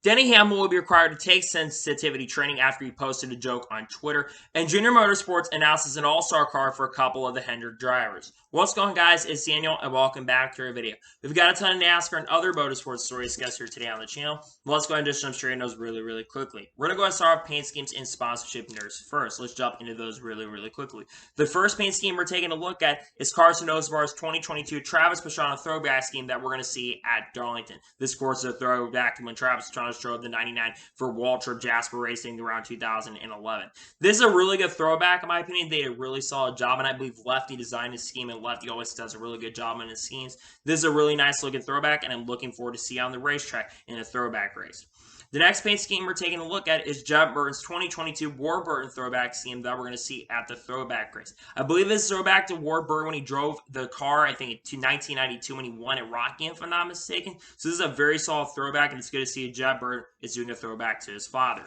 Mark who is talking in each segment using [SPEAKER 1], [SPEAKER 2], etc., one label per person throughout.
[SPEAKER 1] Denny Hamlin will be required to take sensitivity training after he posted a joke on Twitter. And Junior Motorsports announces an all-star car for a couple of the Hendrick drivers. What's going on, guys? It's Daniel, and welcome back to our video. We've got a ton of NASCAR and other motorsports stories discussed here today on the channel. Let's go ahead and just jump straight into those really quickly. We're going to go ahead and start off paint schemes and sponsorship news first. Let's jump into those really quickly. The first paint scheme we're taking a look at is Carson Osbar's 2022 Travis Pastrana throwback scheme that we're going to see at Darlington. This, of course, is a throwback to when Travis Pastrana drove the 99 for Waltrip Jasper Racing around 2011. This is a really good throwback, in my opinion. They did a really solid job, and I believe Lefty designed his scheme, and Lefty always does a really good job in his schemes. This is a really nice looking throwback, and I'm looking forward to see on the racetrack in a throwback race. The next paint scheme we're taking a look at is Jeb Burton's 2022 Ward Burton throwback scheme that we're going to see at the throwback race. I believe this is a throwback to Ward Burton when he drove the car, I think, to 1992 when he won at Rocky, if I'm not mistaken. So this is a very solid throwback, and it's good to see Jeb Burton is doing a throwback to his father.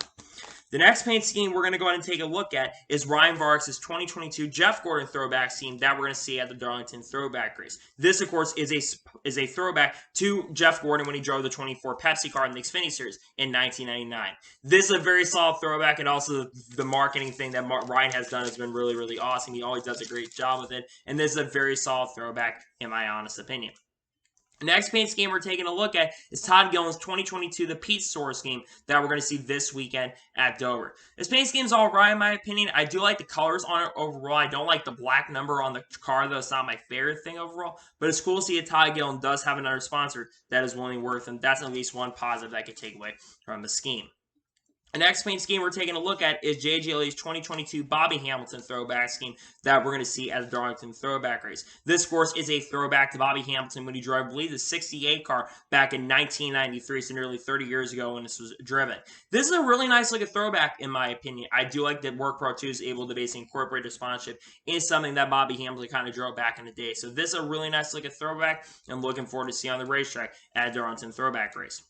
[SPEAKER 1] The next paint scheme we're going to go ahead and take a look at is Ryan Vargas' 2022 Jeff Gordon throwback scheme that we're going to see at the Darlington throwback race. This, of course, is a throwback to Jeff Gordon when he drove the 24 Pepsi car in the Xfinity Series in 1999. This is a very solid throwback, and also the marketing thing that Ryan has done has been really awesome. He always does a great job with it, and this is a very solid throwback in my honest opinion. The next paint scheme we're taking a look at is Todd Gilliland's 2022 The Pete Store scheme that we're going to see this weekend at Dover. This paint scheme is all right in my opinion. I do like the colors on it overall. I don't like the black number on the car, though. It's not my favorite thing overall. But it's cool to see that Todd Gilliland does have another sponsor that is willing to work, and that's at least one positive that I could take away from the scheme. The next paint scheme we're taking a look at is J.J. Lee's 2022 Bobby Hamilton throwback scheme that we're going to see at the Darlington throwback race. This, of course, is a throwback to Bobby Hamilton when he drove, I believe, the 68 car back in 1993, so nearly 30 years ago when this was driven. This is a really nice looking throwback, in my opinion. I do like that Work Pro 2 is able to basically incorporate the sponsorship in something that Bobby Hamilton kind of drove back in the day. So this is a really nice looking throwback, and I'm looking forward to see on the racetrack at the Darlington throwback race.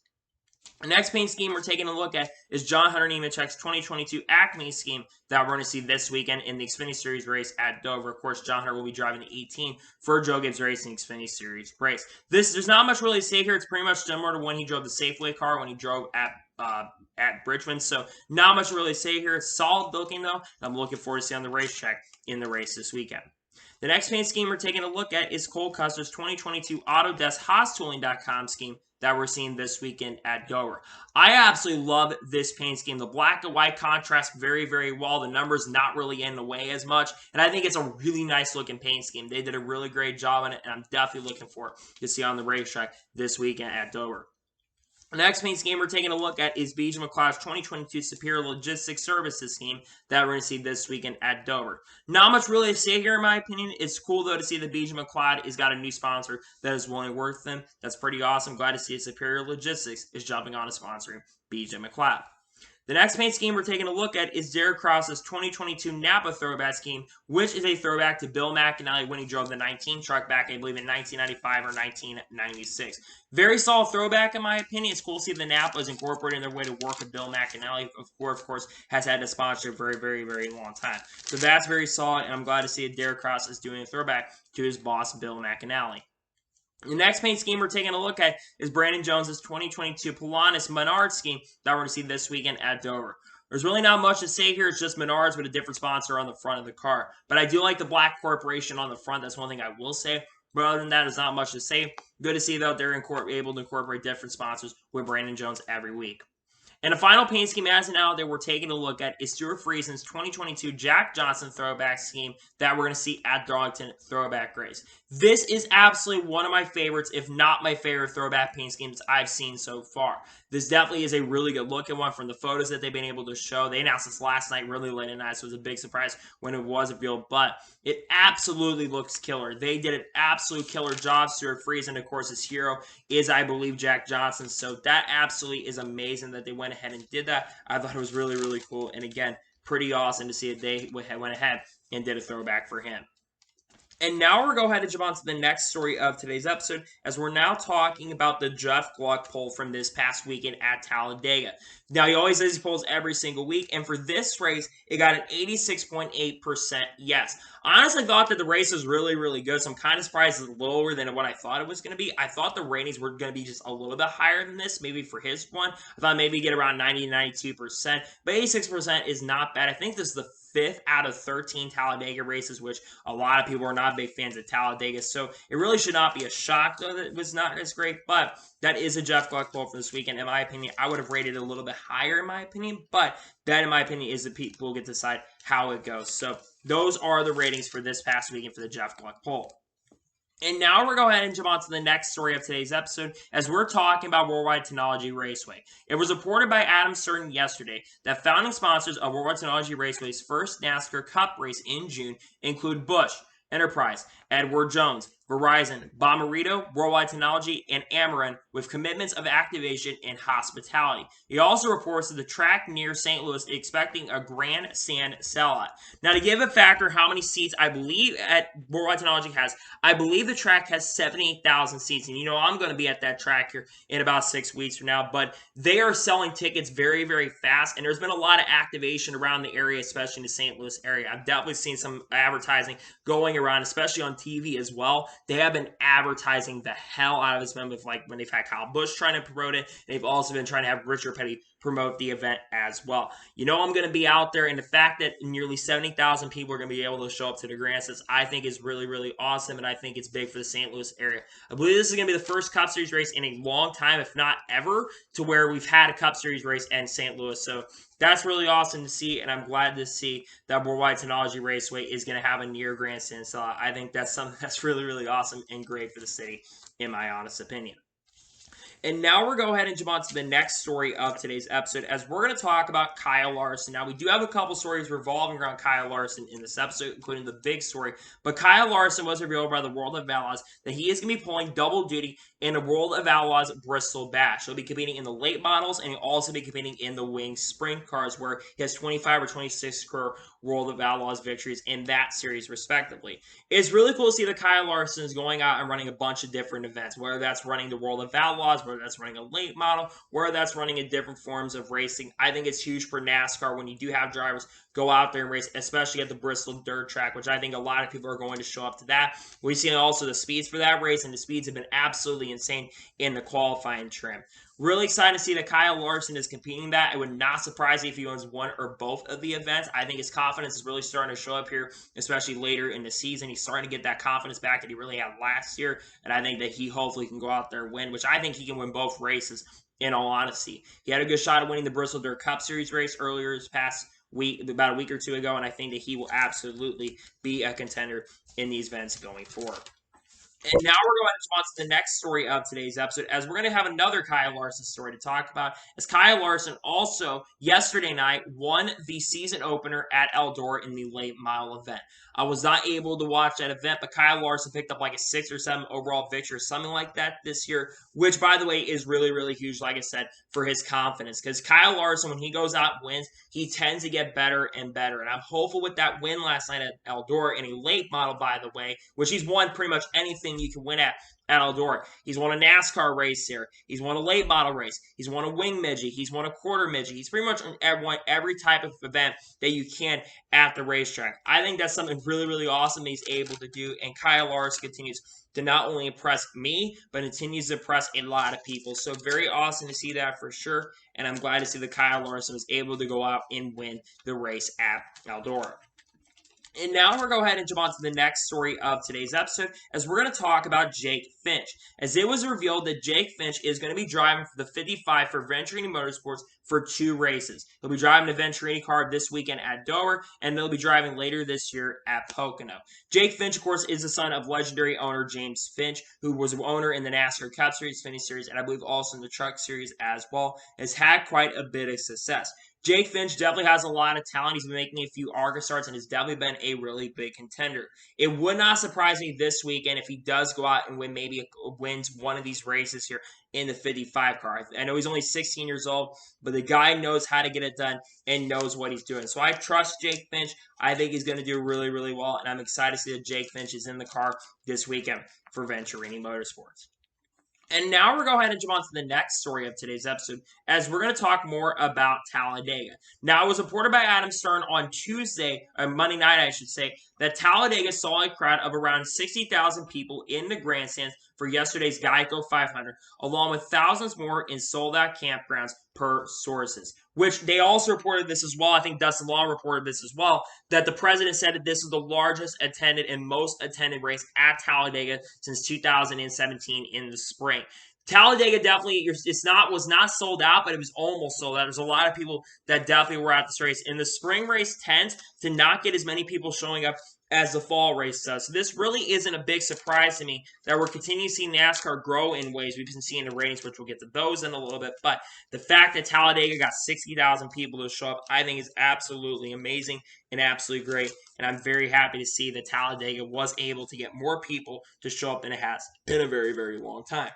[SPEAKER 1] The next paint scheme we're taking a look at is John Hunter Nemechek's 2022 Acme scheme that we're going to see this weekend in the Xfinity Series race at Dover. Of course, John Hunter will be driving the 18 for Joe Gibbs Racing Xfinity Series race. There's not much really to say here. It's pretty much similar to when he drove the Safeway car when he drove at Bridgman. So not much really to say here. It's solid looking though. I'm looking forward to seeing on the racetrack in the race this weekend. The next paint scheme we're taking a look at is Cole Custer's 2022 Autodesk HaasTooling.com scheme that we're seeing this weekend at Dover. I absolutely love this paint scheme. The black and white contrast very well. The numbers not really in the way as much, and I think it's a really nice looking paint scheme. They did a really great job on it, and I'm definitely looking forward to see on the racetrack this weekend at Dover. The next paint scheme we're taking a look at is BJ McLeod's 2022 Superior Logistics Services scheme that we're going to see this weekend at Dover. Not much really to say here in my opinion. It's cool though to see that BJ McLeod has got a new sponsor that is willing to work with them. That's pretty awesome. Glad to see Superior Logistics is jumping on and sponsoring BJ McLeod. The next paint scheme we're taking a look at is Derek Krause's 2022 Napa throwback scheme, which is a throwback to Bill McAnally when he drove the 19 truck back, I believe, in 1995 or 1996. Very solid throwback, in my opinion. It's cool to see the Napas incorporating their way to work with Bill McAnally, of course, has had a sponsor for a very long time. So that's very solid, and I'm glad to see that Derek Krause is doing a throwback to his boss, Bill McAnally. The next paint scheme we're taking a look at is Brandon Jones's 2022 Polaris Menards scheme that we're going to see this weekend at Dover. There's really not much to say here. It's just Menards with a different sponsor on the front of the car. But I do like the black corporation on the front. That's one thing I will say. But other than that, there's not much to say. Good to see, though, they're able to incorporate different sponsors with Brandon Jones every week. And the final paint scheme as of now that we're taking a look at is Stuart Friesen's 2022 Jack Johnson throwback scheme that we're going to see at Darlington throwback race. This is absolutely one of my favorites, if not my favorite throwback paint schemes I've seen so far. This definitely is a really good looking one from the photos that they've been able to show. They announced this last night, really late at night, so it was a big surprise when it was revealed, but it absolutely looks killer. They did an absolute killer job. Stuart Friesen, of course, his hero is, I believe, Jack Johnson, so that absolutely is amazing that they went ahead and did that. I thought it was really cool, and again, pretty awesome to see that they went ahead and did a throwback for him. And now we're going to go ahead and jump on to the next story of today's episode, as we're now talking about the Jeff Gluck poll from this past weekend at Talladega. Now, he always says he polls every single week, and for this race, it got an 86.8% yes. I honestly thought that the race was really, really good, so I'm kind of surprised it's lower than what I thought it was going to be. I thought the ratings were going to be just a little bit higher than this, maybe for his one. I thought maybe get around 90 to 92%, but 86% is not bad. I think this is the 5th out of 13 Talladega races, which a lot of people are not big fans of Talladega, so it really should not be a shock, though, that it was not as great, but that is a Jeff Gluck poll for this weekend. In my opinion, I would have rated it a little bit higher, in my opinion, but that, in my opinion, is the people get to decide how it goes. So those are the ratings for this past weekend for the Jeff Gluck poll. And now we're going to go ahead and jump on to the next story of today's episode, as we're talking about Worldwide Technology Raceway. It was reported by Adam Certain yesterday that founding sponsors of Worldwide Technology Raceway's first NASCAR Cup race in June include Busch, Enterprise, Edward Jones, Verizon, Bommarito, Worldwide Technology, and Ameren, with commitments of activation and hospitality. He also reports that the track near St. Louis is expecting a grandstand sellout. Now, to give a factor how many seats I believe at Worldwide Technology has, I believe the track has 78,000 seats. And I'm going to be at that track here in about 6 weeks from now, but they are selling tickets very, very fast, and there's been a lot of activation around the area, especially in the St. Louis area. I've definitely seen some advertising going around, especially on TV as well. They have been advertising the hell out of this event, with when they've had Kyle Busch trying to promote it. They've also been trying to have Richard Petty promote the event as well. I'm going to be out there, and the fact that nearly 70,000 people are going to be able to show up to the grandstands, I think is really, really awesome, and I think it's big for the St. Louis area. I believe this is going to be the first Cup Series race in a long time, if not ever, to where we've had a Cup Series race in St. Louis. So that's really awesome to see, and I'm glad to see that Worldwide Technology Raceway is going to have a near grandstand. So I think that's something that's really, really awesome and great for the city, in my honest opinion. And now we're going to go ahead and jump on to the next story of today's episode, as we're going to talk about Kyle Larson. Now, we do have a couple stories revolving around Kyle Larson in this episode, including the big story. But Kyle Larson was revealed by the World of Outlaws that he is going to be pulling double duty in the World of Outlaws Bristol Bash. He'll be competing in the late models, and he'll also be competing in the wing sprint cars, where he has 25 or 26 career World of Outlaws victories in that series, respectively. It's really cool to see that Kyle Larson is going out and running a bunch of different events, whether that's running the World of Outlaws, whether that's running a late model, whether that's running in different forms of racing. I think it's huge for NASCAR when you do have drivers go out there and race, especially at the Bristol dirt track, which I think a lot of people are going to show up to that. We've seen also the speeds for that race, and the speeds have been absolutely insane in the qualifying trim. Really excited to see that Kyle Larson is competing that. It would not surprise me if he wins one or both of the events. I think his confidence is really starting to show up here, especially later in the season. He's starting to get that confidence back that he really had last year, and I think that he hopefully can go out there and win, which I think he can win both races, in all honesty. He had a good shot at winning the Bristol Dirt Cup Series race earlier this past week, about a week or two ago, and I think that he will absolutely be a contender in these events going forward. And now we're going to move on to the next story of today's episode, as we're going to have another Kyle Larson story to talk about, as Kyle Larson also, yesterday night, won the season opener at Eldora in the late model event. I was not able to watch that event, but Kyle Larson picked up like a 6 or 7 overall victory or something like that this year, which, by the way, is really, really huge, like I said, for his confidence. Because Kyle Larson, when he goes out and wins, he tends to get better and better. And I'm hopeful with that win last night at Eldora in a late model, by the way, which he's won pretty much anything you can win at Eldora. He's won a NASCAR race here. He's won a late model race. He's won a wing midget. He's won a quarter midget. He's pretty much won every type of event that you can at the racetrack. I think that's something really, really awesome that he's able to do, and Kyle Larson continues to not only impress me, but continues to impress a lot of people. So very awesome to see that for sure, and I'm glad to see that Kyle Larson was able to go out and win the race at Eldora. And now we're going to go ahead and jump on to the next story of today's episode, as we're going to talk about Jake Finch. As it was revealed that Jake Finch is going to be driving for the 55 for Venturini Motorsports for 2 races. He'll be driving the Venturini car this weekend at Dover, and they'll be driving later this year at Pocono. Jake Finch, of course, is the son of legendary owner James Finch, who was an owner in the NASCAR Cup Series, Finny Series, and I believe also in the Truck Series as well, has had quite a bit of success. Jake Finch definitely has a lot of talent. He's been making a few ARCA starts and has definitely been a really big contender. It would not surprise me this weekend if he does go out and wins one of these races here in the 55 car. I know he's only 16 years old, but the guy knows how to get it done and knows what he's doing. So I trust Jake Finch. I think he's going to do really, really well, and I'm excited to see that Jake Finch is in the car this weekend for Venturini Motorsports. And now we're going to go ahead and jump on to the next story of today's episode, as we're going to talk more about Talladega. Now, it was reported by Adam Stern on Tuesday, or Monday night, I should say, that Talladega saw a crowd of around 60,000 people in the grandstands for yesterday's Geico 500, along with thousands more in sold-out campgrounds per sources. Which they also reported this as well. I think Dustin Law reported this as well, that the president said that this is the largest attended and most attended race at Talladega since 2017 in the spring. Talladega definitely was not sold out, but it was almost sold out. There's a lot of people that definitely were at this race. And the spring race tends to not get as many people showing up as the fall race does. So this really isn't a big surprise to me that we're continuing to see NASCAR grow in ways we've been seeing the ratings, which we'll get to those in a little bit. But the fact that Talladega got 60,000 people to show up, I think is absolutely amazing and absolutely great. And I'm very happy to see that Talladega was able to get more people to show up than it has in a very, very long time.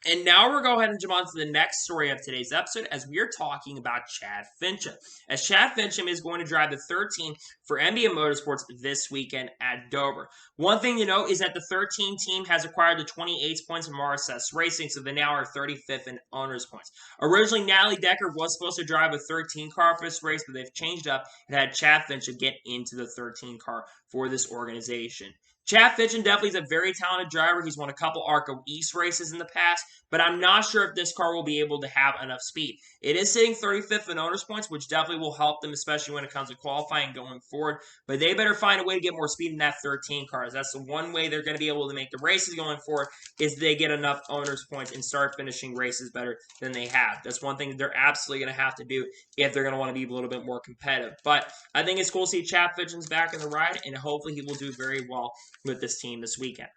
[SPEAKER 1] And now we're going to go ahead and jump on to the next story of today's episode, as we are talking about Chad Fincham. As Chad Fincham is going to drive the 13 for NBA Motorsports this weekend at Dover. One thing to note is that the 13 team has acquired the 28 points from RSS Racing, so they now are 35th in owners' points. Originally, Natalie Decker was supposed to drive a 13 car for this race, but they've changed up and had Chad Fincham get into the 13 car for this organization. Chad Fincham definitely is a very talented driver. He's won a couple ARCA East races in the past, but I'm not sure if this car will be able to have enough speed. It is sitting 35th in owners' points, which definitely will help them, especially when it comes to qualifying going forward. But they better find a way to get more speed in that 13 car. That's the one way they're going to be able to make the races going forward, is they get enough owners' points and start finishing races better than they have. That's one thing that they're absolutely going to have to do if they're going to want to be a little bit more competitive. But I think it's cool to see Chad Fincham back in the ride, and hopefully he will do very well with this team this weekend.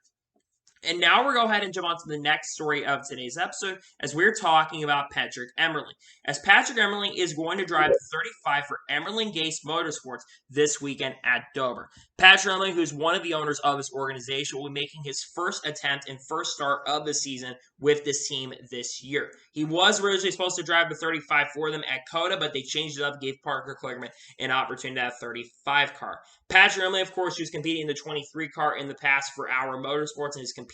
[SPEAKER 1] And now we're going to go ahead and jump on to the next story of today's episode, as we're talking about Patrick Emerily. As Patrick Emerily is going to drive 35 for Emerily Gase Motorsports this weekend at Dover. Patrick Emerily, who's one of the owners of this organization, will be making his first attempt and first start of the season with this team this year. He was originally supposed to drive the 35 for them at COTA, but they changed it up, gave Parker Kligerman an opportunity to have 35 car. Patrick Emerily, of course, who's competing in the 23 car in the past for our Motorsports and has competed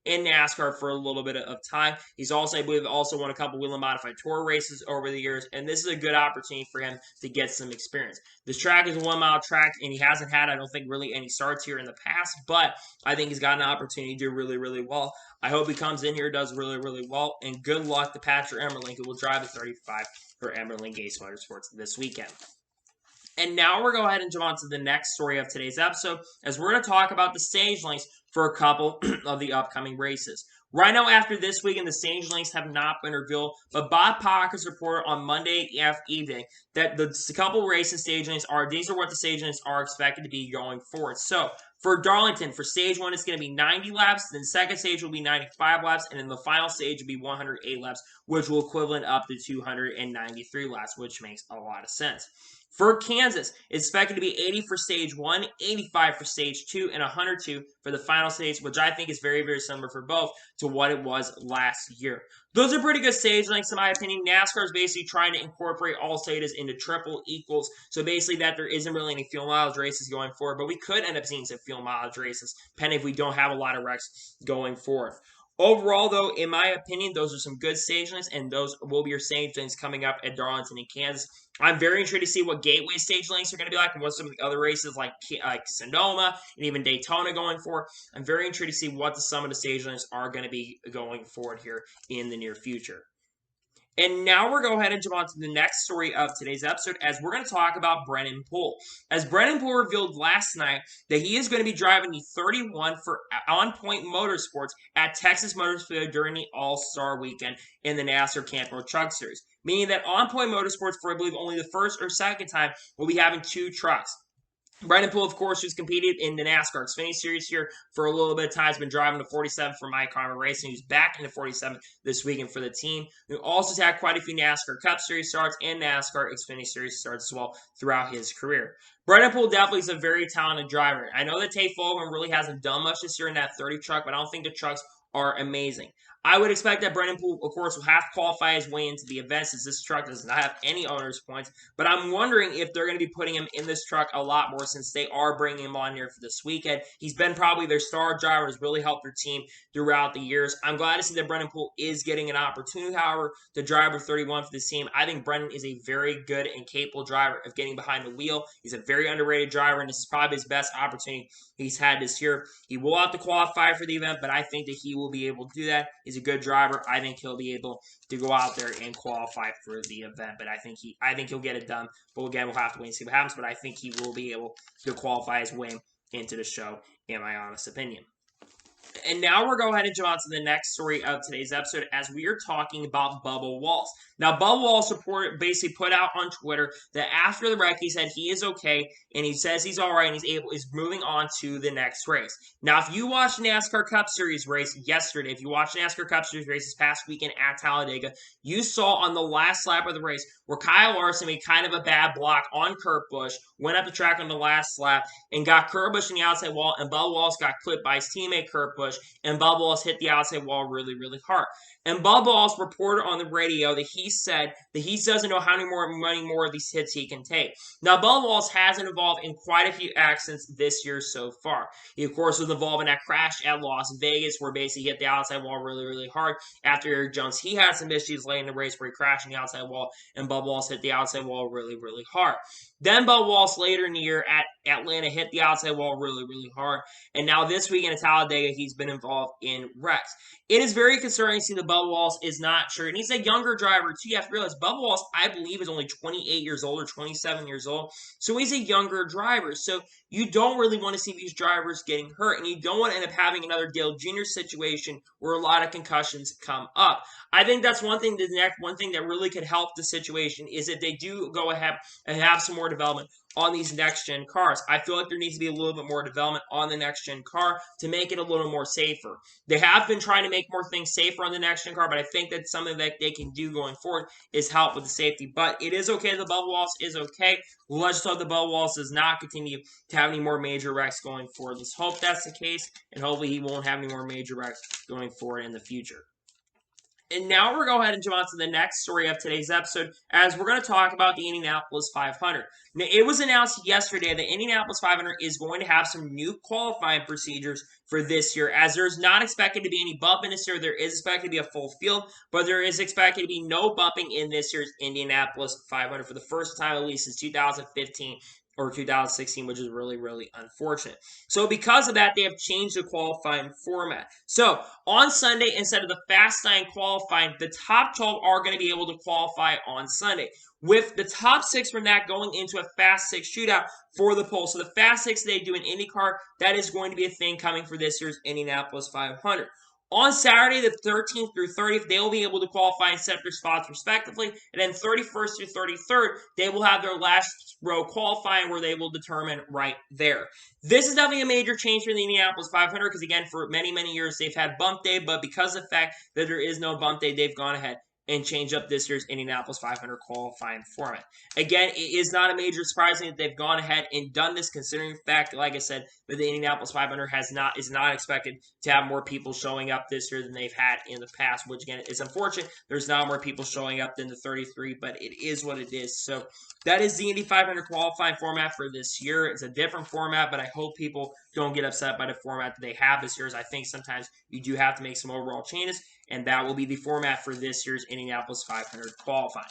[SPEAKER 1] in NASCAR for a little bit of time. He's also, I believe, won a couple wheel and modified tour races over the years, and this is a good opportunity for him to get some experience. This track is a 1 mile track, and he hasn't had, I don't think, really any starts here in the past, but I think he's got an opportunity to do really, really well. I hope he comes in here, does really, really well, and good luck to Patrick Emerily, who will drive the 35 for Emerily Gase Motorsports this weekend. And now we're going to go ahead and jump on to the next story of today's episode, as we're going to talk about the stage lengths for a couple of the upcoming races. Right now, after this weekend, the stage lengths have not been revealed, but Bob Pockrass reported on Monday evening that the couple races stage lengths these are what the stage lengths are expected to be going forward. So, for Darlington, for stage 1, it's going to be 90 laps, then second stage will be 95 laps, and then the final stage will be 108 laps, which will equivalent up to 293 laps, which makes a lot of sense. For Kansas, it's expected to be 80 for stage 1, 85 for stage 2, and 102 for the final stage, which I think is very, very similar for both to what it was last year. Those are pretty good stage lengths, in my opinion. NASCAR is basically trying to incorporate all stages into triple equals, so basically that there isn't really any fuel mileage races going forward, but we could end up seeing some fuel mileage races, depending if we don't have a lot of wrecks going forward. Overall, though, in my opinion, those are some good stage lengths, and those will be your stage lengths coming up at Darlington and Kansas. I'm very intrigued to see what Gateway stage lengths are going to be like, and what some of the other races like Sonoma and even Daytona going forward. I'm very intrigued to see what some of the stage lengths are going to be going forward here in the near future. And now we're going to go ahead and jump on to the next story of today's episode, as we're going to talk about Brennan Poole. As Brennan Poole revealed last night that he is going to be driving the 31 for On Point Motorsports at Texas Motor Speedway during the All-Star weekend in the NASCAR Camp Road Truck Series. Meaning that On Point Motorsports, for I believe only the first or second time, will be having 2 trucks. Brendan Poole, of course, who's competed in the NASCAR Xfinity Series here for a little bit of time, has been driving the 47 for Mike Conner Racing, who's back in the 47 this weekend for the team. Who also had quite a few NASCAR Cup Series starts and NASCAR Xfinity Series starts as well throughout his career. Brendan Poole definitely is a very talented driver. I know that Tate Fulgham really hasn't done much this year in that 30 truck, but I don't think the trucks are amazing. I would expect that Brendan Poole, of course, will have to qualify his way into the event since this truck does not have any owner's points. But I'm wondering if they're going to be putting him in this truck a lot more since they are bringing him on here for this weekend. He's been probably their star driver, has really helped their team throughout the years. I'm glad to see that Brendan Poole is getting an opportunity, however, to drive with 31 for this team. I think Brendan is a very good and capable driver of getting behind the wheel. He's a very underrated driver, and this is probably his best opportunity he's had this year. He will have to qualify for the event, but I think that he will be able to do that. He's a good driver. I think he'll be able to go out there and qualify for the event. But I think he'll get it done. But again, we'll have to wait and see what happens. But I think he will be able to qualify his way into the show, in my honest opinion. And now we're going ahead and jump on to the next story of today's episode as we are talking about Bubba Wallace. Now, Bubba Wallace basically put out on Twitter that after the wreck, he said he is okay, and he says he's all right, and he's moving on to the next race. Now, if you watched the NASCAR Cup Series race yesterday, if you watched the NASCAR Cup Series race this past weekend at Talladega, you saw on the last lap of the race where Kyle Larson made kind of a bad block on Kurt Busch, went up the track on the last lap, and got Kurt Busch in the outside wall, and Bubba Wallace got clipped by his teammate Kurt Busch, and Bubba Wallace hit the outside wall really, really hard. And Bubba Wallace reported on the radio that he said that he doesn't know how many more of these hits he can take. Now, Bubba Wallace hasn't involved in quite a few accidents this year so far. He, of course, was involved in that crash at Las Vegas where basically he hit the outside wall really, really hard. After Eric Jones, he had some issues late in the race where he crashed in the outside wall, and Bubba Wallace hit the outside wall really, really hard. Then Bubba Wallace later in the year at Atlanta hit the outside wall really, really hard. And now this weekend at Talladega, he's been involved in wrecks. It is very concerning to see that Bubba Wallace is not sure. And he's a younger driver, too. You have to realize Bubba Wallace, I believe, is only 28 years old or 27 years old. So he's a younger driver. So you don't really want to see these drivers getting hurt. And you don't want to end up having another Dale Jr. situation where a lot of concussions come up. I think that's one thing that really could help the situation is if they do go ahead and have some more development on these next-gen cars. I feel like there needs to be a little bit more development on the next-gen car to make it a little more safer. They have been trying to make more things safer on the next-gen car, but I think that's something that they can do going forward is help with the safety. But it is okay. The Bubba Wallace is okay. Let's hope the Bubba Wallace does not continue to have any more major wrecks going forward. Let's hope that's the case, and hopefully he won't have any more major wrecks going forward in the future. And now we're going to go ahead and jump on to the next story of today's episode as we're going to talk about the Indianapolis 500. Now, it was announced yesterday that Indianapolis 500 is going to have some new qualifying procedures for this year, as there's not expected to be any bumping this year. There is expected to be a full field, but there is expected to be no bumping in this year's Indianapolis 500 for the first time, at least since 2015. Or 2016, which is really, really unfortunate. So because of that, they have changed the qualifying format. So on Sunday, instead of the Fast 9 qualifying, the top 12 are going to be able to qualify on Sunday, with the top 6 from that going into a Fast 6 shootout for the pole. So the Fast 6 they do in IndyCar, that is going to be a thing coming for this year's Indianapolis 500. On Saturday, the 13th through 30th, they will be able to qualify and set their spots respectively. And then 31st through 33rd, they will have their last row qualifying where they will determine right there. This is definitely a major change for the Indianapolis 500 because, again, for many, many years, they've had bump day. But because of the fact that there is no bump day, they've gone ahead and change up this year's Indianapolis 500 qualifying format. Again, it is not a major surprise that they've gone ahead and done this, considering the fact, like I said, that the Indianapolis 500 is not expected to have more people showing up this year than they've had in the past, which, again, is unfortunate. There's not more people showing up than the 33, but it is what it is. So that is the Indy 500 qualifying format for this year. It's a different format, but I hope people don't get upset by the format that they have this year, as I think sometimes you do have to make some overall changes, and that will be the format for this year's Indianapolis 500 qualifying.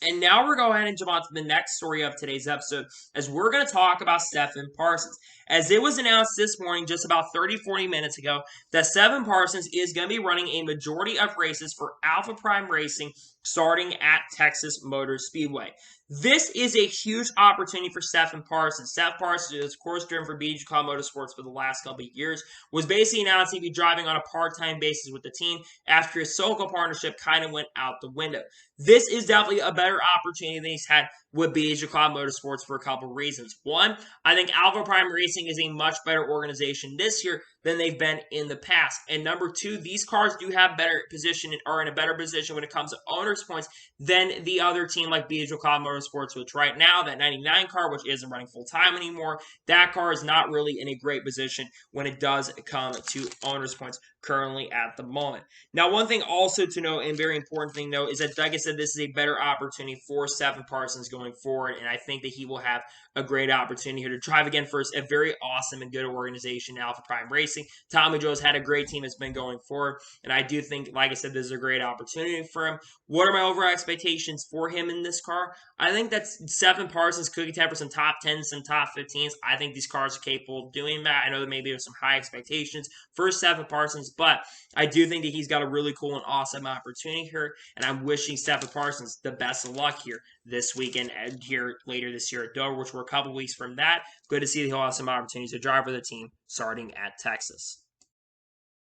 [SPEAKER 1] And now we're going to go ahead and jump on to the next story of today's episode, as we're going to talk about Stephen Parsons. As it was announced this morning, just about 30-40 minutes ago, that Stephen Parsons is going to be running a majority of races for Alpha Prime Racing starting at Texas Motor Speedway. This is a huge opportunity for Stephen Parsons. Stephen Parsons is, of course, driven for BG Motorsports for the last couple of years, was basically announced he'd be driving on a part-time basis with the team after his Soko partnership kind of went out the window. This is definitely a better opportunity than he's had with BJ Cloud Motorsports for a couple reasons. One, I think Alpha Prime Racing is a much better organization this year than they've been in the past. And number two, these cars do have better position, are in a better position when it comes to owners' points than the other team like BJ Cloud Motorsports, which right now, that 99 car, which isn't running full-time anymore, that car is not really in a great position when it does come to owners' points currently at the moment. Now, one thing also to note, and very important thing though, is that, like I said, this is a better opportunity for Stephen Parsons going forward, and I think that he will have a great opportunity here to drive again for a very awesome and good organization, Alpha Prime Racing. Tommy Joe's had a great team that's been going forward, and I do think, like I said, this is a great opportunity for him. What are my overall expectations for him in this car? I think that Stephen Parsons could contend for some top 10s, some top 15s. I think these cars are capable of doing that. I know that maybe there's some high expectations for Stephen Parsons, but I do think that he's got a really cool and awesome opportunity here, and I'm wishing Stephen Parsons the best of luck here this weekend and here later this year at Dover, which we're a couple weeks from that. Good to see that he'll have some opportunities to drive for the team starting at Texas.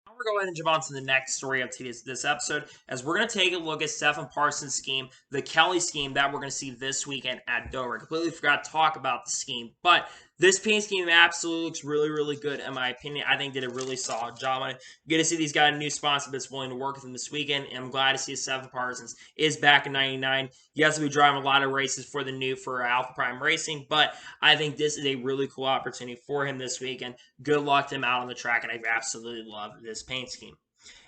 [SPEAKER 1] Now we're going to jump on to the next story of this episode, as we're going to take a look at Stephen Parsons' scheme, the Kelly scheme that we're going to see this weekend at Dover. I completely forgot to talk about the scheme, but this paint scheme absolutely looks really, really good in my opinion. I think did a really solid job on it. Good to see these guys a new sponsor that's willing to work with them this weekend, and I'm glad to see Stephen Parsons is back in 99. Yes, we drive a lot of races for Alpha Prime Racing, but I think this is a really cool opportunity for him this weekend. Good luck to him out on the track, and I absolutely love this paint scheme.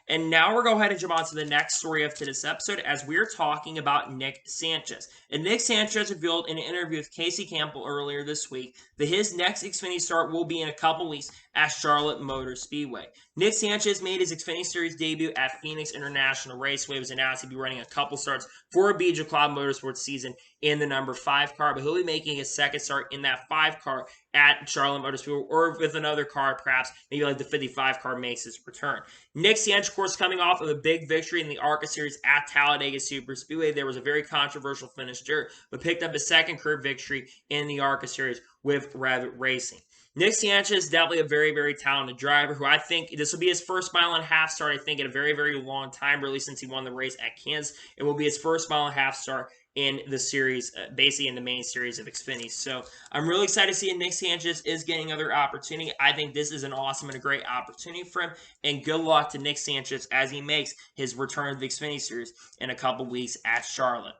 [SPEAKER 1] And now we're going to go ahead and jump on to the next story of today's episode, as we're talking about Nick Sanchez. And Nick Sanchez revealed in an interview with Casey Campbell earlier this week that his next Xfinity start will be in a couple weeks at Charlotte Motor Speedway. Nick Sanchez made his Xfinity Series debut at Phoenix International Raceway. It was announced he'd be running a couple starts for a BJ Cloud Motorsports season in the number 5 car, but he'll be making his second start in that 5 car at Charlotte Motor Speedway, or with another car, perhaps maybe like the 55 car makes its return. Nick Sanchez, of course, coming off of a big victory in the ARCA Series at Talladega Super Speedway. There was a very controversial finish there, but picked up a second career victory in the ARCA Series with Rev Racing. Nick Sanchez is definitely a very, very talented driver who I think this will be his first mile and a half start, I think, in a very, very long time, really, since he won the race at Kansas. It will be his first mile and a half start in the series, basically in the main series of Xfinity. So I'm really excited to see Nick Sanchez is getting another opportunity. I think this is an awesome and a great opportunity for him. And good luck to Nick Sanchez as he makes his return to the Xfinity Series in a couple weeks at Charlotte.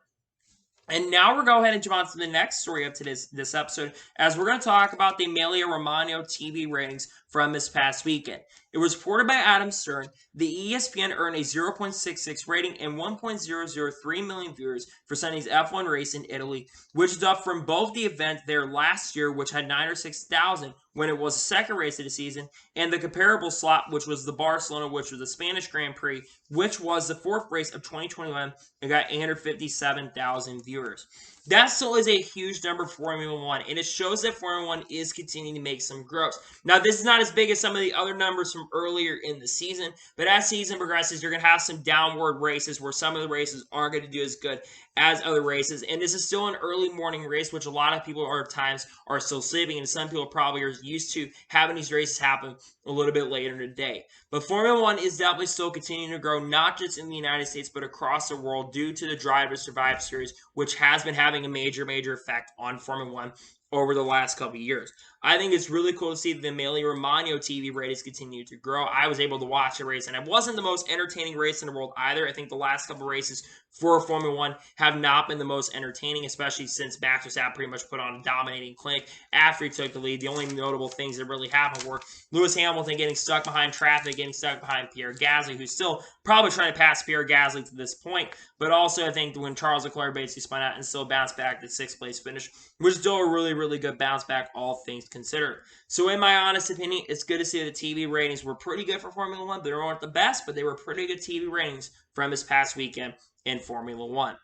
[SPEAKER 1] And now we're going to go ahead and jump on to the next story of this episode, as we're going to talk about the Emilia-Romagna TV ratings from this past weekend. It was reported by Adam Stern. The ESPN earned a 0.66 rating and 1.003 million viewers for Sunday's F1 race in Italy, which is up from both the event there last year, which had 9 or 6,000 when it was the second race of the season, and the comparable slot, which was the Barcelona, which was the Spanish Grand Prix, which was the 4th race of 2021, and got 857,000 viewers. That still is a huge number for Formula 1, and it shows that Formula 1 is continuing to make some growth. Now, this is not as big as some of the other numbers from earlier in the season, but as season progresses, you're going to have some downward races where some of the races aren't going to do as good as other races, and this is still an early morning race, which a lot of people at times are still sleeping, and some people probably are used to having these races happen a little bit later in the day. But Formula 1 is definitely still continuing to grow, not just in the United States, but across the world due to the Drive to Survive series, which has been having a major, major effect on Formula 1 over the last couple of years. I think it's really cool to see the Emilia-Romagna TV ratings continue to grow. I was able to watch the race, and it wasn't the most entertaining race in the world either. I think the last couple of races for Formula 1 have not been the most entertaining, especially since Max Verstappen pretty much put on a dominating clinic after he took the lead. The only notable things that really happened were Lewis Hamilton getting stuck behind traffic, getting stuck behind Pierre Gasly, who's still probably trying to pass Pierre Gasly to this point, but also I think when Charles Leclerc basically spun out and still bounced back to 6th place finish, which is still a really, really good bounce back, all things considered. So in my honest opinion, it's good to see the TV ratings were pretty good for Formula 1. They weren't the best, but they were pretty good TV ratings from this past weekend in Formula 1.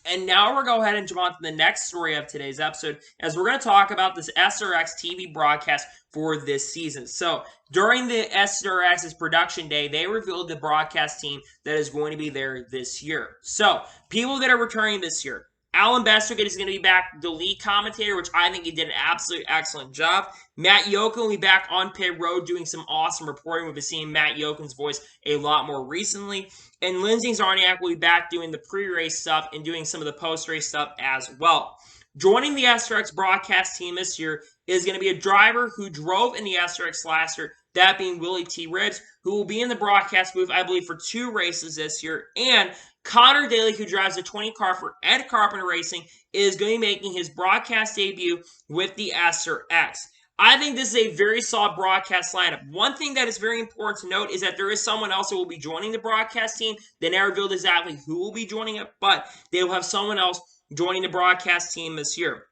[SPEAKER 1] And now we're going to go ahead and jump on to the next story of today's episode, as we're going to talk about this SRX TV broadcast for this season. So during the SRX's production day, they revealed the broadcast team that is going to be there this year. So people that are returning this year: Alan Bestwick is going to be back the lead commentator, which I think he did an absolutely excellent job. Matt Yokin will be back on pit road doing some awesome reporting. We've been seeing Matt Yokin's voice a lot more recently. And Lindsey Zarniak will be back doing the pre-race stuff and doing some of the post-race stuff as well. Joining the SRX broadcast team this year is going to be a driver who drove in the SRX last year, that being Willie T. Ribbs, who will be in the broadcast booth, I believe, for 2 races this year. And Connor Daly, who drives the 20 car for Ed Carpenter Racing, is going to be making his broadcast debut with the SRX. I think this is a very solid broadcast lineup. One thing that is very important to note is that there is someone else who will be joining the broadcast team. They never revealed exactly who will be joining it, but they will have someone else joining the broadcast team this year.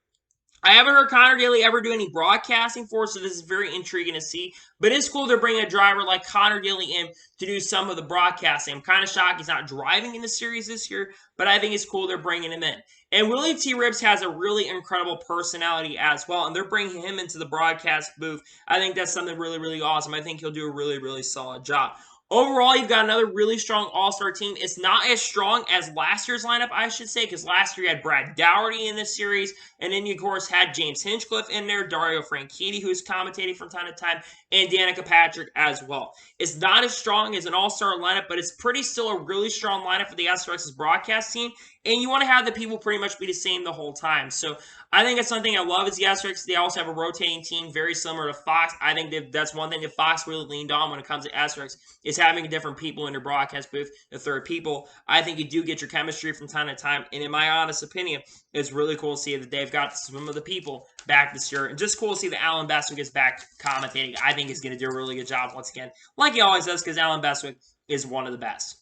[SPEAKER 1] I haven't heard Connor Daly ever do any broadcasting for, so this is very intriguing to see. But it's cool they're bringing a driver like Connor Daly in to do some of the broadcasting. I'm kind of shocked he's not driving in the series this year, but I think it's cool they're bringing him in. And Willie T. Ribbs has a really incredible personality as well, and they're bringing him into the broadcast booth. I think that's something really, really awesome. I think he'll do a really, really solid job. Overall, you've got another really strong all-star team. It's not as strong as last year's lineup, I should say, because last year you had Brad Dougherty in this series, and then you, of course, had James Hinchcliffe in there, Dario Franchitti, who's commentating from time to time, and Danica Patrick as well. It's not as strong as an all-star lineup, but it's still a really strong lineup for the SRX's broadcast team, and you want to have the people pretty much be the same the whole time. So I think that's something I love is the SRX. They also have a rotating team very similar to Fox. I think that's one thing that Fox really leaned on when it comes to SRX is having different people in their broadcast booth, the third people. I think you do get your chemistry from time to time, and in my honest opinion, it's really cool to see that they've got some of the people back this year, and just cool to see that Alan Bestwick is back commentating. I think he's going to do a really good job once again, like he always does, because Alan Bestwick is one of the best.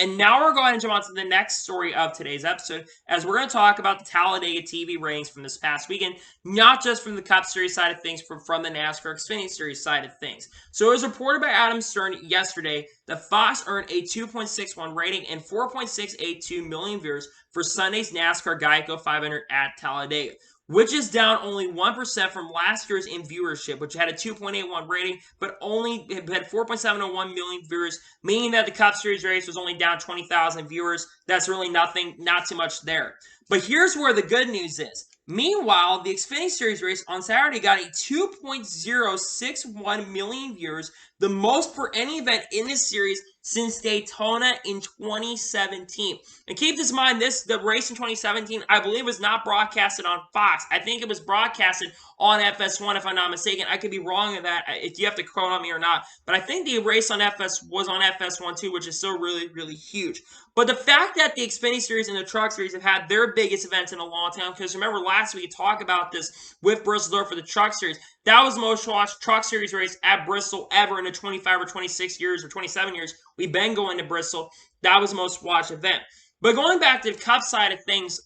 [SPEAKER 1] And now we're going to jump on to the next story of today's episode, as we're going to talk about the Talladega TV ratings from this past weekend, not just from the Cup Series side of things, but from the NASCAR Xfinity Series side of things. So it was reported by Adam Stern yesterday that Fox earned a 2.61 rating and 4.682 million viewers for Sunday's NASCAR Geico 500 at Talladega, which is down only 1% from last year's in viewership, which had a 2.81 rating, but only had 4.701 million viewers, meaning that the Cup Series race was only down 20,000 viewers. That's really nothing, not too much there. But here's where the good news is. Meanwhile, the Xfinity Series race on Saturday got a 2.061 million viewers, the most for any event in this series since Daytona in 2017. And keep this in mind, the race in 2017, I believe, was not broadcasted on Fox. I think it was broadcasted on FS1, if I'm not mistaken. I could be wrong in that, if you have to quote on me or not. But I think the race on was on FS1 too, which is still really, really huge. But the fact that the Xfinity Series and the Truck Series have had their biggest events in a long time, because remember last week we talked about this with Bristol for the Truck Series. That was the most watched Truck Series race at Bristol ever in the 25 or 26 years or 27 years we've been going to Bristol. That was the most watched event. But going back to the Cup side of things,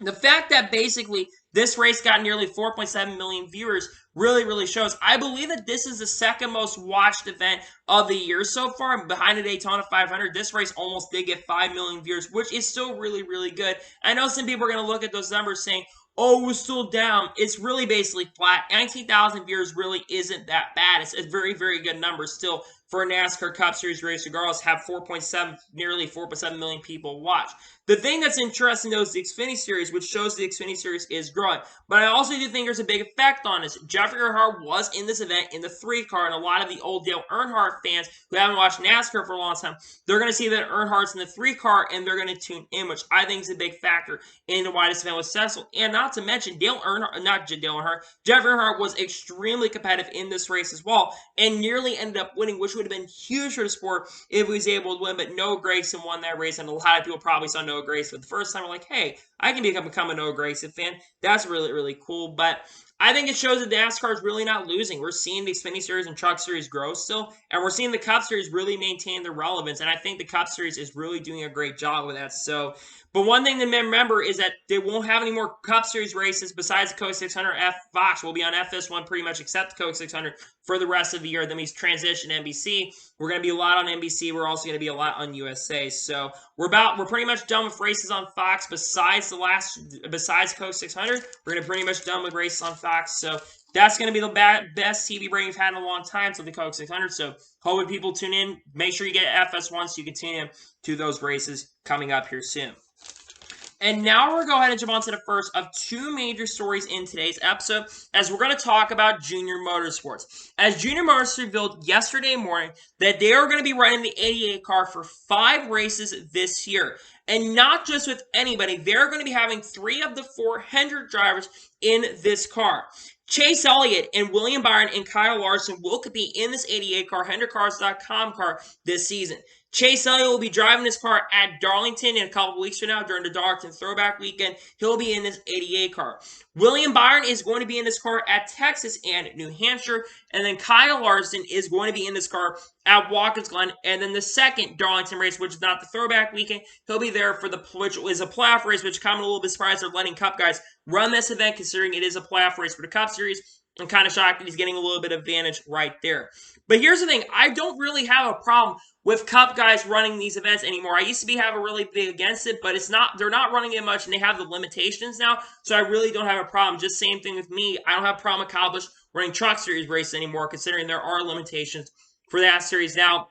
[SPEAKER 1] the fact that basically this race got nearly 4.7 million viewers really, really shows. I believe that this is the second most watched event of the year so far. Behind the Daytona 500, this race almost did get 5 million viewers, which is still really, really good. I know some people are going to look at those numbers saying, oh, we're still down. It's really basically flat. 19,000 viewers really isn't that bad. It's a very, very good number still for a NASCAR Cup Series race, regardless, have nearly 4.7 million people watch. The thing that's interesting, though, is the Xfinity Series, which shows the Xfinity Series is growing. But I also do think there's a big effect on this. Jeffrey Earnhardt was in this event in the 3 car, and a lot of the old Dale Earnhardt fans who haven't watched NASCAR for a long time, they're going to see that Earnhardt's in the 3 car, and they're going to tune in, which I think is a big factor into why this event was successful. And not to mention, Jeffrey Earnhardt was extremely competitive in this race as well, and nearly ended up winning, which would have been huge for the sport if he was able to win. But Noah Gragson won that race, and a lot of people probably saw Noah Gragson for the first time. We're like, hey, I can become a Noah Gragson fan. That's really, really cool. But I think it shows that NASCAR is really not losing. We're seeing the Xfinity Series and Truck Series grow still, and we're seeing the Cup Series really maintain their relevance, and I think the Cup Series is really doing a great job with that. So, but one thing to remember is that they won't have any more Cup Series races besides the Coke 600. Fox will be on FS1 pretty much except the Coke 600 for the rest of the year. Then we transition to NBC. We're going to be a lot on NBC. We're also going to be a lot on USA. So we're pretty much done with races on Fox besides Coke 600. We're going to pretty much done with races on Fox. So that's going to be the best TV rating we've had in a long time for the Coke 600. So hopefully people tune in. Make sure you get FS1 so you can tune in to those races coming up here soon. And now we're going to go ahead and jump on to the first of two major stories in today's episode, as we're going to talk about Junior Motorsports. As Junior Motorsports revealed yesterday morning that they are going to be running the 88 car for 5 races this year. And not just with anybody, they're going to be having 3 of the 4 Hendrick drivers in this car. Chase Elliott and William Byron and Kyle Larson will compete in this 88 car, HendrickCars.com car, this season. Chase Elliott will be driving this car at Darlington in a couple of weeks from now during the Darlington Throwback Weekend. He'll be in this 88 car. William Byron is going to be in this car at Texas and New Hampshire. And then Kyle Larson is going to be in this car at Watkins Glen. And then the second Darlington race, which is not the Throwback Weekend, he'll be there for which is a playoff race, which I'm a little bit surprised they're letting Cup guys run this event, considering it is a playoff race for the Cup Series. I'm kind of shocked that he's getting a little bit of advantage right there. But here's the thing. I don't really have a problem with Cup guys running these events anymore. I used to have a really big against it, but they're not running it much, and they have the limitations now, so I really don't have a problem. Just same thing with me. I don't have a problem with Kyle Busch running Truck Series races anymore, considering there are limitations for that series. Now,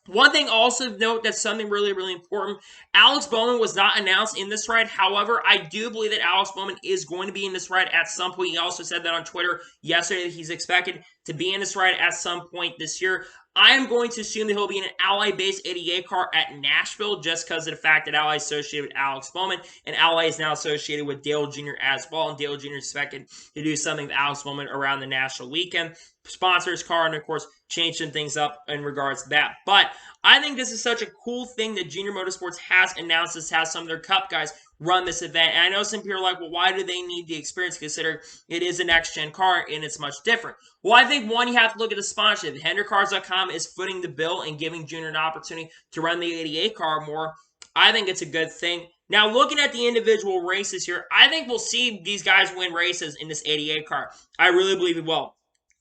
[SPEAKER 1] one thing also to note that's something really, really important. Alex Bowman was not announced in this ride. However, I do believe that Alex Bowman is going to be in this ride at some point. He also said that on Twitter yesterday that he's expected to be in this ride at some point this year. I am going to assume that he'll be in an Ally-based 88 car at Nashville just because of the fact that Ally is associated with Alex Bowman, and Ally is now associated with Dale Jr. as well, and Dale Jr. is expected to do something with Alex Bowman around the national weekend. Sponsor his car, and of course, changing things up in regards to that. But I think this is such a cool thing that Junior Motorsports has announced this, has some of their Cup guys run this event. And I know some people are like, well, why do they need the experience considering it is a next-gen car and it's much different? Well, I think, one, you have to look at the sponsorship. HendrickCars.com is footing the bill and giving Junior an opportunity to run the 88 car more. I think it's a good thing. Now, looking at the individual races here, I think we'll see these guys win races in this 88 car. I really believe it will.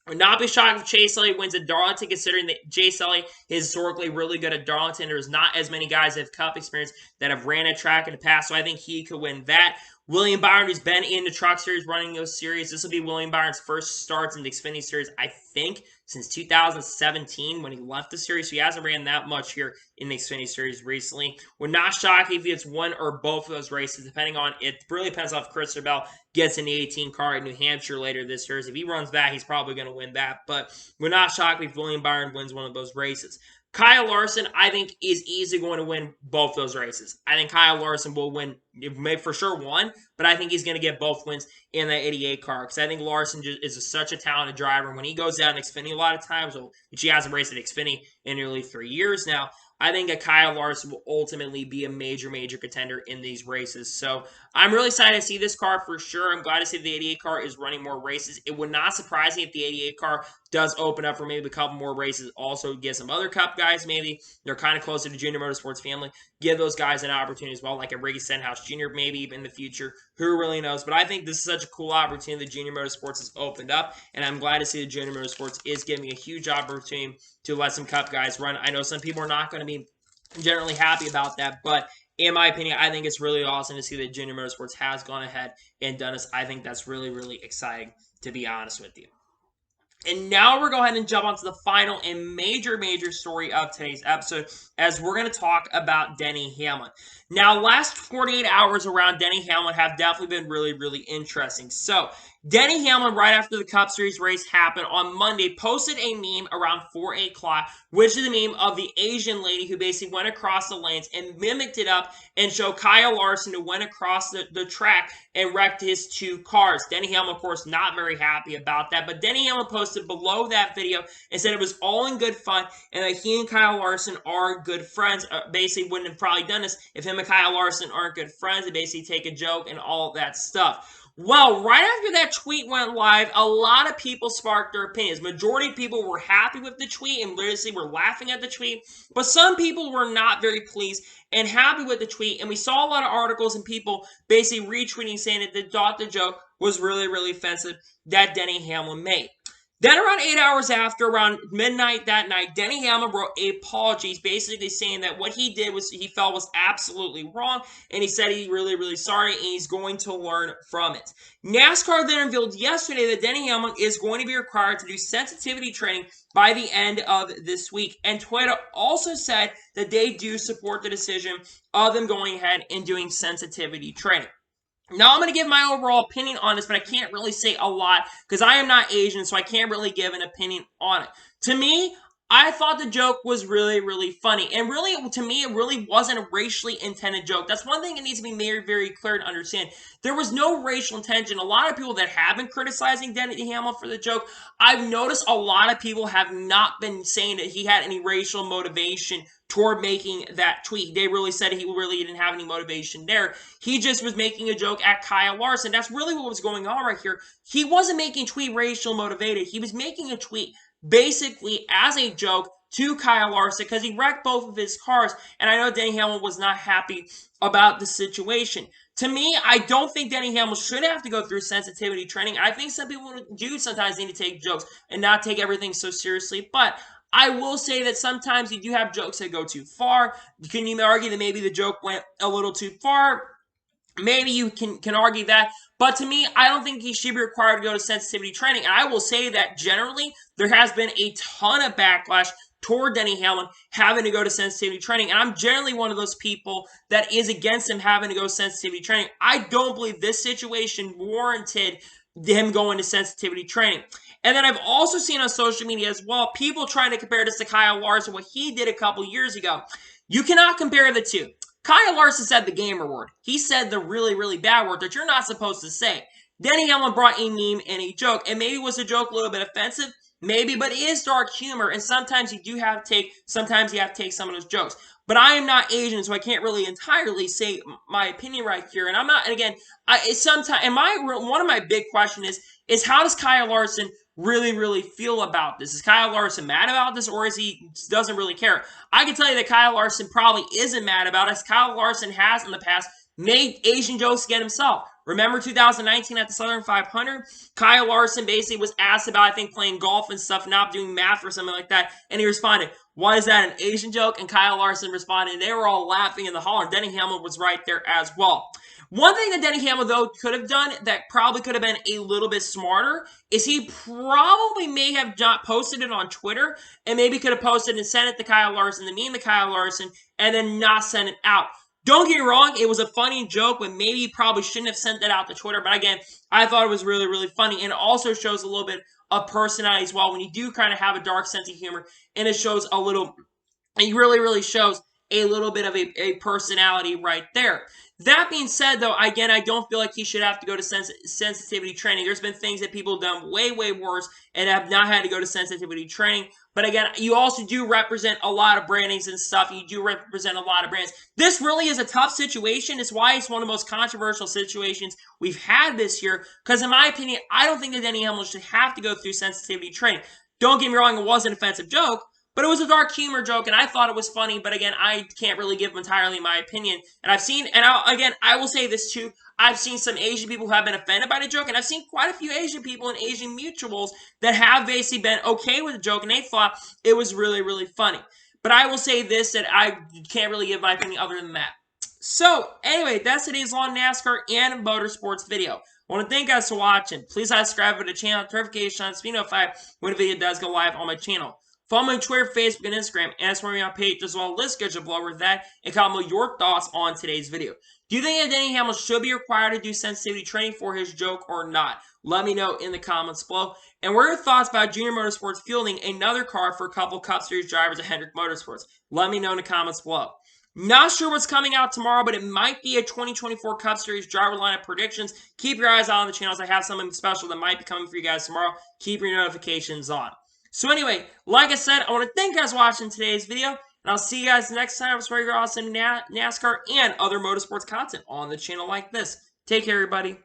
[SPEAKER 1] Would not be shocked if Chase Elliott wins at Darlington, considering that Chase Elliott is historically really good at Darlington. There's not as many guys that have Cup experience that have ran a track in the past, so I think he could win that. William Byron, who's been in the Truck Series running those series, this will be William Byron's first starts in the Xfinity Series, I think, since 2017 when he left the series. So he hasn't ran that much here in the Xfinity Series recently. Would not shock if he gets one or both of those races, depending on it. Really depends on if Christopher Bell gets in the 18 car in New Hampshire later this year. If he runs that, he's probably going to win that. But would not shock if William Byron wins one of those races. Kyle Larson, I think, is easily going to win both those races. I think Kyle Larson will win, maybe for sure one, but I think he's going to get both wins in that 88 car because I think Larson is such a talented driver. When he goes out in Xfinity a lot of times, which he hasn't raced at Xfinity in nearly 3 years now, I think that Kyle Larson will ultimately be a major, major contender in these races. So I'm really excited to see this car for sure. I'm glad to see the 88 car is running more races. It would not surprise me if the 88 car does open up for maybe a couple more races. Also get some other Cup guys maybe. They're kind of closer to Junior Motorsports family. Give those guys an opportunity as well, like a Ricky Stenhouse Jr. maybe even in the future. Who really knows? But I think this is such a cool opportunity that Junior Motorsports has opened up. And I'm glad to see that Junior Motorsports is giving a huge opportunity to let some Cup guys run. I know some people are not going to be generally happy about that, but in my opinion, I think it's really awesome to see that Junior Motorsports has gone ahead and done this. I think that's really, really exciting, to be honest with you. And now we're going to go ahead and jump onto the final and major, major story of today's episode, as we're going to talk about Denny Hamlin. Now, last 48 hours around Denny Hamlin have definitely been really, really interesting. So, Denny Hamlin, right after the Cup Series race happened on Monday, posted a meme around 4 o'clock, which is a meme of the Asian lady who basically went across the lanes and mimicked it up and showed Kyle Larson who went across the track and wrecked his 2 cars. Denny Hamlin, of course, not very happy about that, but Denny Hamlin posted below that video and said it was all in good fun and that he and Kyle Larson are good friends. Basically wouldn't have probably done this if him and Kyle Larson aren't good friends. They basically take a joke and all of that stuff. Well, right after that tweet went live, a lot of people sparked their opinions. Majority of people were happy with the tweet and literally were laughing at the tweet. But some people were not very pleased and happy with the tweet. And we saw a lot of articles and people basically retweeting saying that they thought the joke was really, really offensive that Denny Hamlin made. Then around 8 hours after, around midnight that night, Denny Hamlin wrote apologies, basically saying that what he did was he felt was absolutely wrong, and he said he's really, really sorry, and he's going to learn from it. NASCAR then revealed yesterday that Denny Hamlin is going to be required to do sensitivity training by the end of this week, and Toyota also said that they do support the decision of them going ahead and doing sensitivity training. Now, I'm going to give my overall opinion on this, but I can't really say a lot because I am not Asian, so I can't really give an opinion on it. To me, I thought the joke was really, really funny. And really, to me, it really wasn't a racially intended joke. That's one thing that needs to be very, very clear to understand. There was no racial intention. A lot of people that have been criticizing Denny Hamlin for the joke, I've noticed a lot of people have not been saying that he had any racial motivation toward making that tweet. They really said he really didn't have any motivation there. He just was making a joke at Kyle Larson. That's really what was going on right here. He wasn't making a tweet racial motivated. He was making a tweet basically as a joke to Kyle Larson because he wrecked both of his cars, and I know Denny Hamlin was not happy about the situation. To me, I don't think Denny Hamlin should have to go through sensitivity training. I think some people do sometimes need to take jokes and not take everything so seriously, but I will say that sometimes you do have jokes that go too far. Can you argue that maybe the joke went a little too far? Maybe you can argue that. But to me, I don't think he should be required to go to sensitivity training. And I will say that generally, there has been a ton of backlash toward Denny Hamlin having to go to sensitivity training. And I'm generally one of those people that is against him having to go to sensitivity training. I don't believe this situation warranted him going to sensitivity training. And then I've also seen on social media as well, people trying to compare this to Kyle Larson, what he did a couple years ago. You cannot compare the two. Kyle Larson said the gamer word. He said the really, really bad word that you're not supposed to say. Denny Hamlin brought a meme and a joke, and maybe was a joke a little bit offensive, maybe, but it is dark humor, and sometimes you do have to take, sometimes you have to take some of those jokes. But I am not Asian, so I can't really entirely say my opinion right here. And I'm not, and again, one of my big questions is how does Kyle Larson really, really feel about this? Is Kyle Larson mad about this, or is he doesn't really care? I can tell you that Kyle Larson probably isn't mad about it. Kyle Larson has in the past made Asian jokes against himself. Remember 2019 at the Southern 500? Kyle Larson basically was asked about, I think, playing golf and stuff, not doing math or something like that, and he responded, "Why is that an Asian joke?" And Kyle Larson responded, and they were all laughing in the hall, and Denny Hamlin was right there as well. One thing that Denny Hamlin, though, could have done that probably could have been a little bit smarter is he probably may have not posted it on Twitter and maybe could have posted and sent it to Kyle Larson, the meme to Kyle Larson, and then not send it out. Don't get me wrong, it was a funny joke, but maybe you probably shouldn't have sent that out to Twitter. But again, I thought it was really, really funny. And it also shows a little bit of personality as well when you do kind of have a dark sense of humor. And it shows a little, it really, really shows a little bit of a personality right there. That being said, though, again, I don't feel like he should have to go to sensitivity training. There's been things that people have done way, way worse and have not had to go to sensitivity training. But again, you also do represent a lot of brandings and stuff. You do represent a lot of brands. This really is a tough situation. It's why it's one of the most controversial situations we've had this year. Because in my opinion, I don't think that Denny Hamlin should have to go through sensitivity training. Don't get me wrong, it was an offensive joke. But it was a dark humor joke, and I thought it was funny. But again, I can't really give entirely my opinion. And I've seen, and I will say this too, I've seen some Asian people who have been offended by the joke, and I've seen quite a few Asian people and Asian mutuals that have basically been okay with the joke, and they thought it was really, really funny. But I will say this, that I can't really give my opinion other than that. So, anyway, that's today's Law NASCAR and Motorsports video. I want to thank you guys for watching. Please subscribe to the channel, notifications, be notified when a video does go live on my channel. Follow me on Twitter, Facebook, and Instagram, and support me on page as well. Let's get your below with that and comment your thoughts on today's video. Do you think that Denny Hamlin should be required to do sensitivity training for his joke or not? Let me know in the comments below. And what are your thoughts about Junior Motorsports fielding another car for a couple Cup Series drivers at Hendrick Motorsports? Let me know in the comments below. Not sure what's coming out tomorrow, but it might be a 2024 Cup Series driver lineup predictions. Keep your eyes on the channels. I have something special that might be coming for you guys tomorrow. Keep your notifications on. So anyway, like I said, I want to thank you guys for watching today's video, and I'll see you guys next time for your awesome NASCAR and other motorsports content on the channel like this. Take care, everybody.